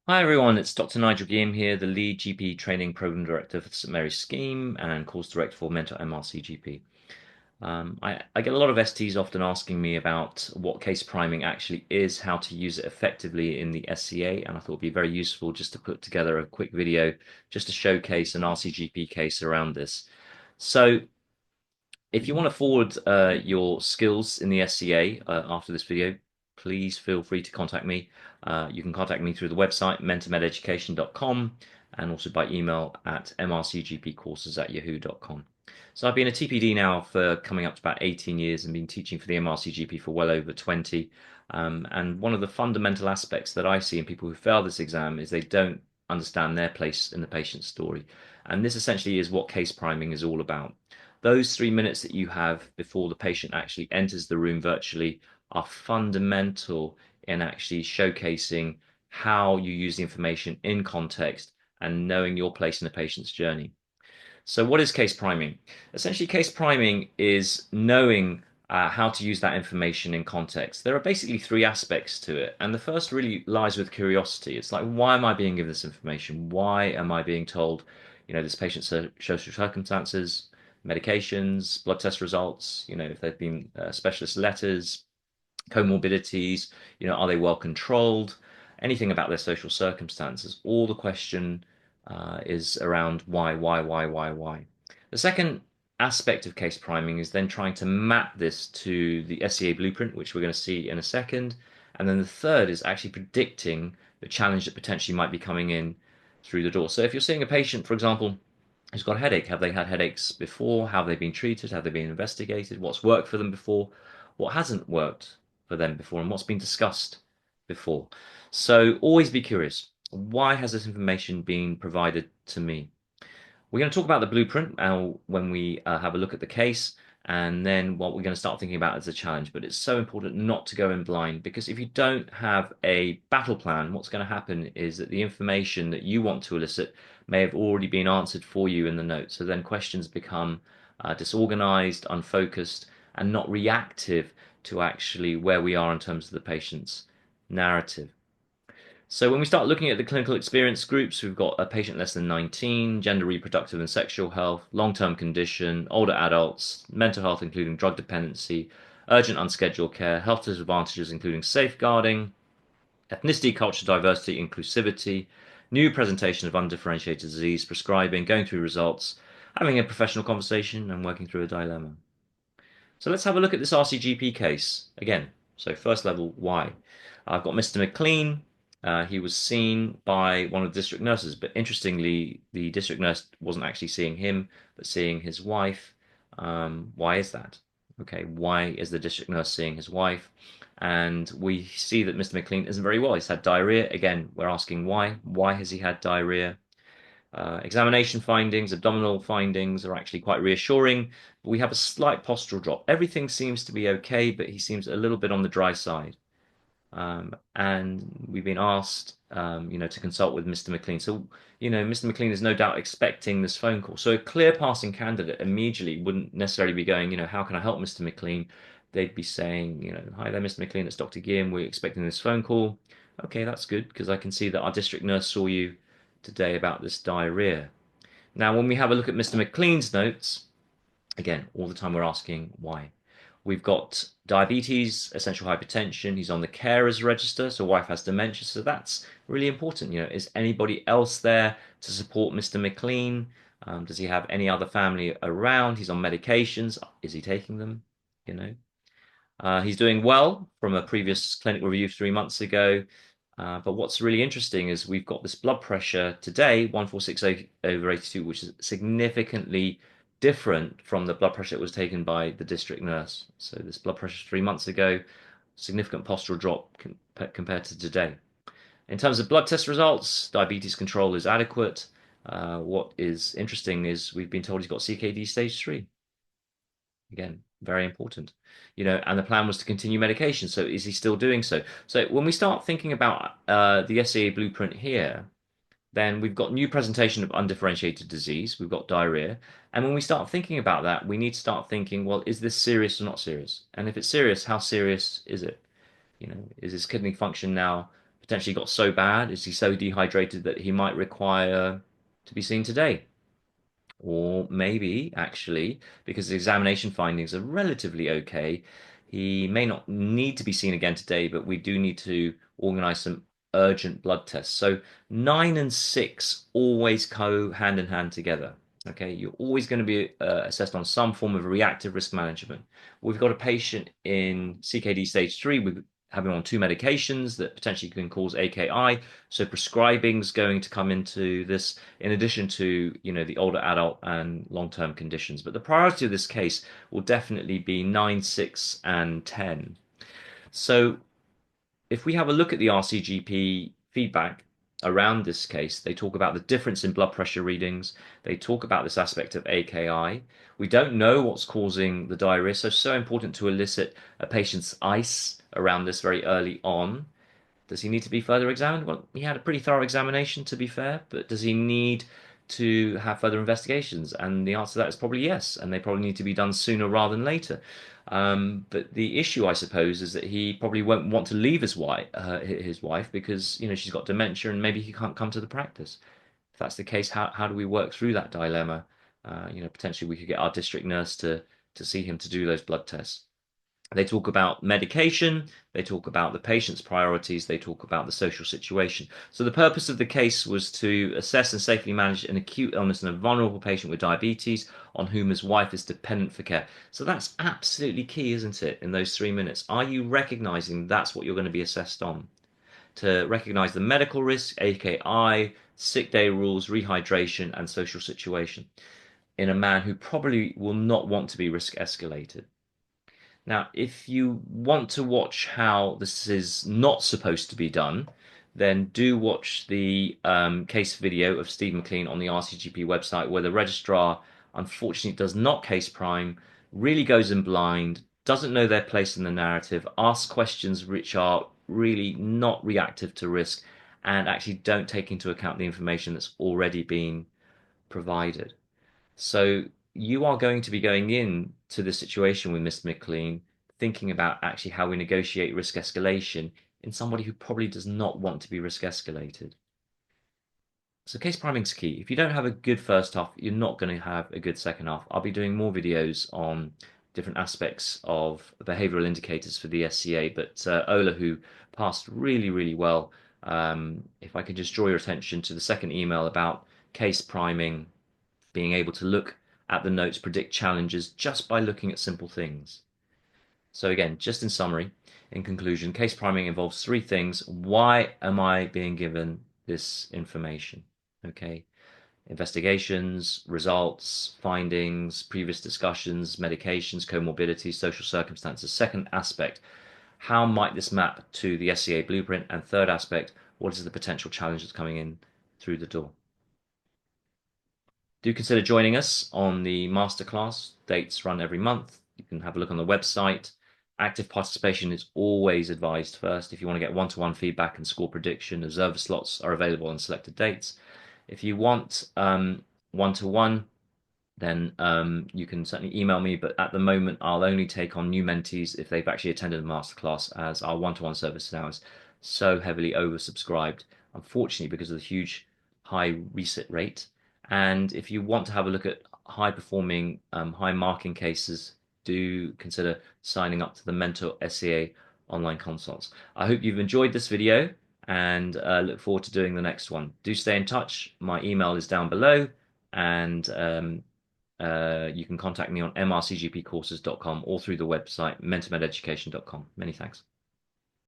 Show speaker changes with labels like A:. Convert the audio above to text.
A: Hi everyone, it's Dr. Nigel Giam here, the lead GP training program director for the St Mary's scheme and course director for Mentor MRCGP. I get a lot of STs often asking me about what case priming actually is, how to use it effectively in the SCA, and I thought it'd be very useful just to put together a quick video just to showcase an RCGP case around this. So if you want to forward your skills in the SCA after this video, please feel free to contact me. You can contact me through the website mentormededucation.com and also by email at mrcgpcourses@yahoo.com. So I've been a TPD now for coming up to about 18 years and been teaching for the MRCGP for well over 20. And one of the fundamental aspects that I see in people who fail this exam is they don't understand their place in the patient's story. And this essentially is what case priming is all about. Those 3 minutes that you have before the patient actually enters the room virtually are fundamental in actually showcasing how you use the information in context and knowing your place in the patient's journey. So, what is case priming? Essentially, case priming is knowing how to use that information in context. There are basically three aspects to it, and the first really lies with curiosity. It's like, why am I being given this information? Why am I being told, this patient's social circumstances, medications, blood test results, if they've been specialist letters, comorbidities, are they well controlled? Anything about their social circumstances. All the question is around why. The second aspect of case priming is then trying to map this to the SCA blueprint, which we're going to see in a second. And then the third is actually predicting the challenge that potentially might be coming in through the door. So if you're seeing a patient, for example, who's got a headache, have they had headaches before? How have they been treated? Have they been investigated? What's worked for them before? What hasn't worked for them before? And what's been discussed before? So always be curious. Why has this information been provided to me? We're going to talk about the blueprint when we have a look at the case, and then what we're going to start thinking about as a challenge. But it's so important not to go in blind because if you don't have a battle plan, what's going to happen is that the information that you want to elicit may have already been answered for you in the notes. So then questions become disorganized, unfocused, and not reactive to actually where we are in terms of the patient's narrative. So when we start looking at the clinical experience groups, we've got a patient less than 19, gender, reproductive and sexual health, long-term condition, older adults, mental health including drug dependency, urgent unscheduled care, health disadvantages including safeguarding, ethnicity, culture, diversity, inclusivity, new presentation of undifferentiated disease, prescribing, going through results, having a professional conversation and working through a dilemma. So let's have a look at this RCGP case again. So first level, why? I've got Mr. McLean. He was seen by one of the district nurses, but interestingly, the district nurse wasn't actually seeing him, but seeing his wife. Why is that? Okay, why is the district nurse seeing his wife? And we see that Mr. McLean isn't very well. He's had diarrhea. Again, we're asking why. Why has he had diarrhea? Examination findings, abdominal findings are actually quite reassuring. But we have a slight postural drop. Everything seems to be okay, but he seems a little bit on the dry side. And we've been asked, to consult with Mr. McLean. So, Mr. McLean is no doubt expecting this phone call. So a clear passing candidate immediately wouldn't necessarily be going, how can I help Mr. McLean? They'd be saying, hi there, Mr. McLean, it's Dr. Giam. We're expecting this phone call. Okay, that's good because I can see that our district nurse saw you today about this diarrhea. Now, when we have a look at Mr. McLean's notes, again, all the time we're asking why. We've got diabetes, essential hypertension. He's on the carers register, so wife has dementia. So that's really important. Is anybody else there to support Mr. McLean? Does he have any other family around? He's on medications. Is he taking them? You know, he's doing well from a previous clinic review 3 months ago. But what's really interesting is we've got this blood pressure today, 146/82, which is significantly different from the blood pressure that was taken by the district nurse. So this blood pressure 3 months ago, significant postural drop compared to today. In terms of blood test results, diabetes control is adequate. What is interesting is we've been told he's got CKD stage 3. Again, very important. And the plan was to continue medication. So is he still doing so? So when we start thinking about the SCA blueprint here, then we've got new presentation of undifferentiated disease. We've got diarrhea. And when we start thinking about that, we need to start thinking, well, is this serious or not serious? And if it's serious, how serious is it? Is his kidney function now potentially got so bad? Is he so dehydrated that he might require to be seen today? Or maybe, actually, because the examination findings are relatively okay, he may not need to be seen again today, but we do need to organize some urgent blood tests. So 9 and 6 always go hand in hand together. Okay, you're always going to be assessed on some form of reactive risk management. We've got a patient in CKD stage 3. We have him on 2 medications that potentially can cause AKI. So prescribing's going to come into this in addition to, the older adult and long-term conditions. But the priority of this case will definitely be 9, 6, and 10. So if we have a look at the RCGP feedback around this case, they talk about the difference in blood pressure readings. They talk about this aspect of AKI. We don't know what's causing the diarrhea, so it's so important to elicit a patient's ice around this very early on. Does he need to be further examined? Well, he had a pretty thorough examination, to be fair, but does he need to have further investigations? And the answer to that is probably yes, and they probably need to be done sooner rather than later. But the issue, I suppose, is that he probably won't want to leave his wife because she's got dementia and maybe he can't come to the practice. If that's the case, how do we work through that dilemma? Potentially we could get our district nurse to see him to do those blood tests. They talk about medication, they talk about the patient's priorities, they talk about the social situation. So the purpose of the case was to assess and safely manage an acute illness in a vulnerable patient with diabetes on whom his wife is dependent for care. So that's absolutely key, isn't it, in those 3 minutes? Are you recognizing that's what you're going to be assessed on? To recognize the medical risk, AKI, sick day rules, rehydration, and social situation in a man who probably will not want to be risk escalated. Now, if you want to watch how this is not supposed to be done, then do watch the case video of Steve McLean on the RCGP website, where the registrar unfortunately does not case prime, really goes in blind, doesn't know their place in the narrative, asks questions which are really not reactive to risk, and actually don't take into account the information that's already been provided. So you are going to be going in to this situation with Mr. McLean, thinking about actually how we negotiate risk escalation in somebody who probably does not want to be risk escalated. So case priming is key. If you don't have a good first half, you're not going to have a good second half. I'll be doing more videos on different aspects of behavioral indicators for the SCA, but Ola, who passed really, really well, if I could just draw your attention to the second email about case priming, being able to look at the notes, predict challenges just by looking at simple things. So again, just in summary, in conclusion, case priming involves 3 things. Why am I being given this information? Okay. Investigations, results, findings, previous discussions, medications, comorbidities, social circumstances. Second aspect, how might this map to the SCA blueprint? And third aspect, what is the potential challenges coming in through the door? Do consider joining us on the masterclass. Dates run every month. You can have a look on the website. Active participation is always advised first. If you want to get one-to-one feedback and score prediction, observer slots are available on selected dates. If you want one-to-one, then you can certainly email me. But at the moment, I'll only take on new mentees if they've actually attended a masterclass, as our one-to-one service now is so heavily oversubscribed, unfortunately, because of the huge high resit rate. And if you want to have a look at high performing, high marking cases, do consider signing up to the Mentor SCA online consults. I hope you've enjoyed this video and look forward to doing the next one. Do stay in touch. My email is down below, and you can contact me on mrcgpcourses.com or through the website mentormededucation.com. Many thanks.